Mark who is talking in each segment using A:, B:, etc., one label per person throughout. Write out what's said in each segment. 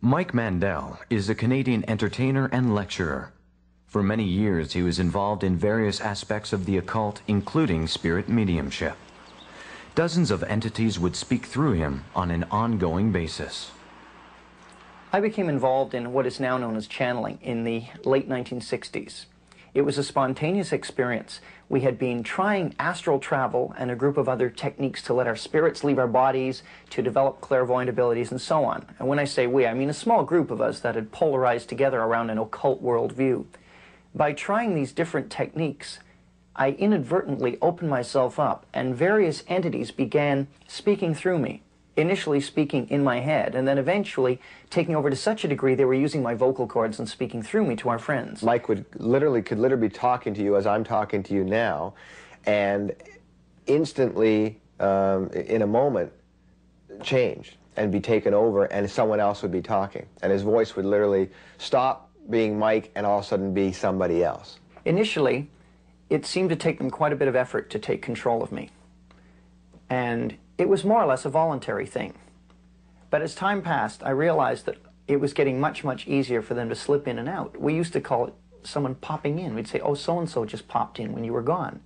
A: Mike Mandel is a Canadian entertainer and lecturer. For many years, he was involved in various aspects of the occult, including spirit mediumship. Dozens of entities would speak through him on an ongoing basis.
B: I became involved in what is now known as channeling in the late 1960s. It was a spontaneous experience. We had been trying astral travel and a group of other techniques to let our spirits leave our bodies, to develop clairvoyant abilities, and so on. And when I say we, I mean a small group of us that had polarized together around an occult worldview. By trying these different techniques, I inadvertently opened myself up, and various entities began speaking through me. Initially speaking in my head, and then eventually taking over to such a degree they were using my vocal cords and speaking through me to our friends.
C: Mike could literally be talking to you as I'm talking to you now, and instantly, in a moment, change and be taken over, and someone else would be talking. And his voice would literally stop being Mike and all of a sudden be somebody else.
B: Initially, it seemed to take them quite a bit of effort to take control of me. And it was more or less a voluntary thing. But as time passed, I realized that it was getting much, much easier for them to slip in and out. We used to call it someone popping in. We'd say, oh, so-and-so just popped in when you were gone.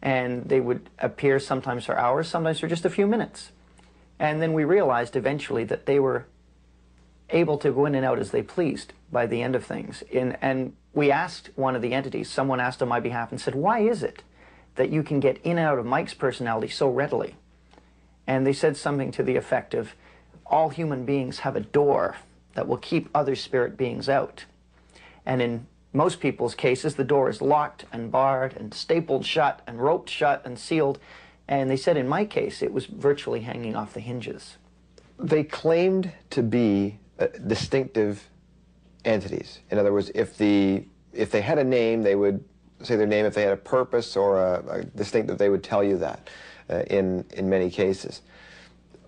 B: And they would appear sometimes for hours, sometimes for just a few minutes. And then we realized eventually that they were able to go in and out as they pleased by the end of things. And we asked one of the entities, someone asked on my behalf and said, why is it that you can get in and out of Mike's personality so readily? And they said something to the effect of, all human beings have a door that will keep other spirit beings out. And in most people's cases, the door is locked and barred and stapled shut and roped shut and sealed. And they said in my case, it was virtually hanging off the hinges.
C: They claimed to be distinctive entities. In other words, if they had a name, they would say their name. If they had a purpose or a distinctive, they would tell you that in many cases.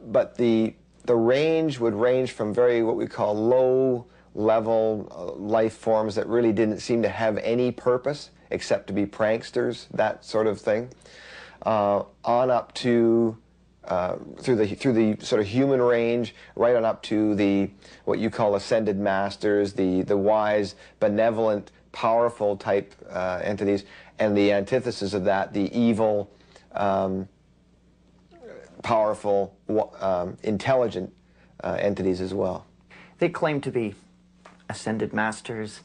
C: But the range would range from very what we call low-level life forms that really didn't seem to have any purpose except to be pranksters, that sort of thing, on up to through the sort of human range, right on up to the what you call ascended masters, the wise, benevolent, powerful type entities, and the antithesis of that, the evil, powerful, intelligent entities as well.
B: They claim to be ascended masters,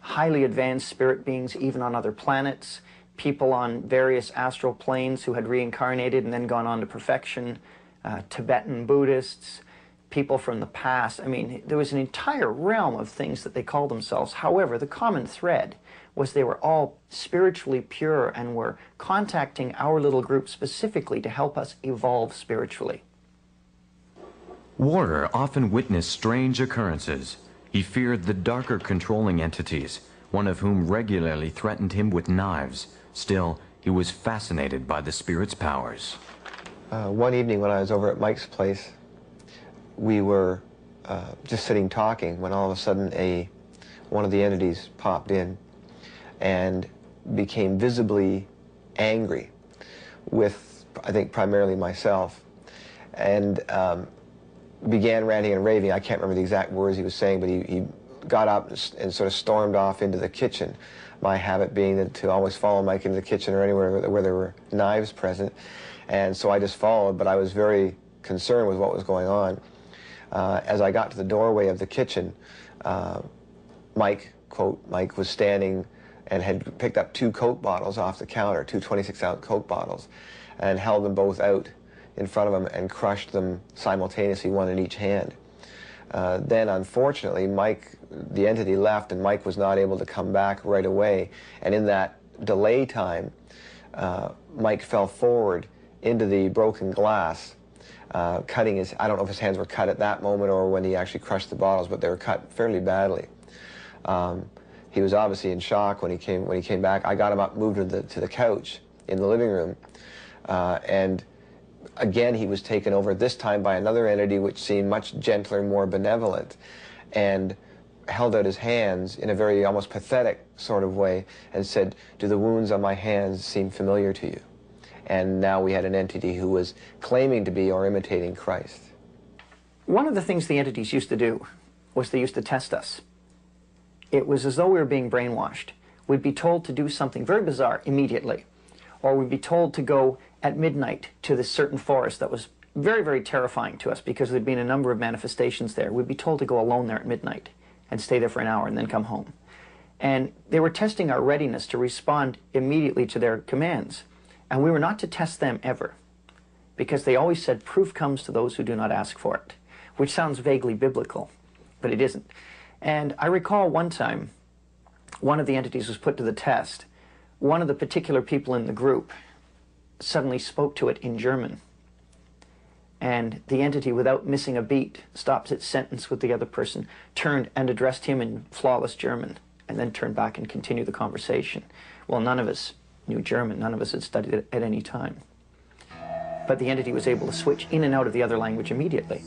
B: highly advanced spirit beings, even on other planets, people on various astral planes who had reincarnated and then gone on to perfection, Tibetan Buddhists, people from the past. I mean, there was an entire realm of things that they called themselves. However, the common thread was they were all spiritually pure and were contacting our little group specifically to help us evolve spiritually.
A: Warder often witnessed strange occurrences. He feared the darker controlling entities, one of whom regularly threatened him with knives. Still, he was fascinated by the spirit's powers.
C: One evening when I was over at Mike's place, we were just sitting talking when all of a sudden one of the entities popped in and became visibly angry with, I think, primarily myself, and began ranting and raving. I can't remember the exact words he was saying, but he got up and sort of stormed off into the kitchen. My habit being to always follow Mike into the kitchen or anywhere where there were knives present. And so I just followed, but I was very concerned with what was going on. As I got to the doorway of the kitchen, Mike, quote, Mike was standing and had picked up 2 Coke bottles off the counter, 2 26-ounce Coke bottles, and held them both out in front of him and crushed them simultaneously, one in each hand. Then, unfortunately, Mike, the entity left, and Mike was not able to come back right away. And in that delay time, Mike fell forward into the broken glass, cutting his, I don't know if his hands were cut at that moment or when he actually crushed the bottles, but they were cut fairly badly. He was obviously in shock when he came back. I got him up, moved to the couch in the living room, and again he was taken over, this time by another entity which seemed much gentler, more benevolent, and held out his hands in a very almost pathetic sort of way and said, "Do the wounds on my hands seem familiar to you?" And now we had an entity who was claiming to be or imitating Christ.
B: One of the things the entities used to do was they used to test us. It was as though we were being brainwashed. We'd be told to do something very bizarre immediately, or we'd be told to go at midnight to this certain forest that was very, very terrifying to us because there'd been a number of manifestations there. We'd be told to go alone there at midnight and stay there for an hour and then come home. And they were testing our readiness to respond immediately to their commands. And we were not to test them ever, because they always said proof comes to those who do not ask for it, which sounds vaguely biblical, but it isn't. And I recall one time, one of the entities was put to the test. One of the particular people in the group suddenly spoke to it in German. And the entity, without missing a beat, stopped its sentence with the other person, turned and addressed him in flawless German, and then turned back and continued the conversation. Well, none of us knew German. None of us had studied it at any time. But the entity was able to switch in and out of the other language immediately.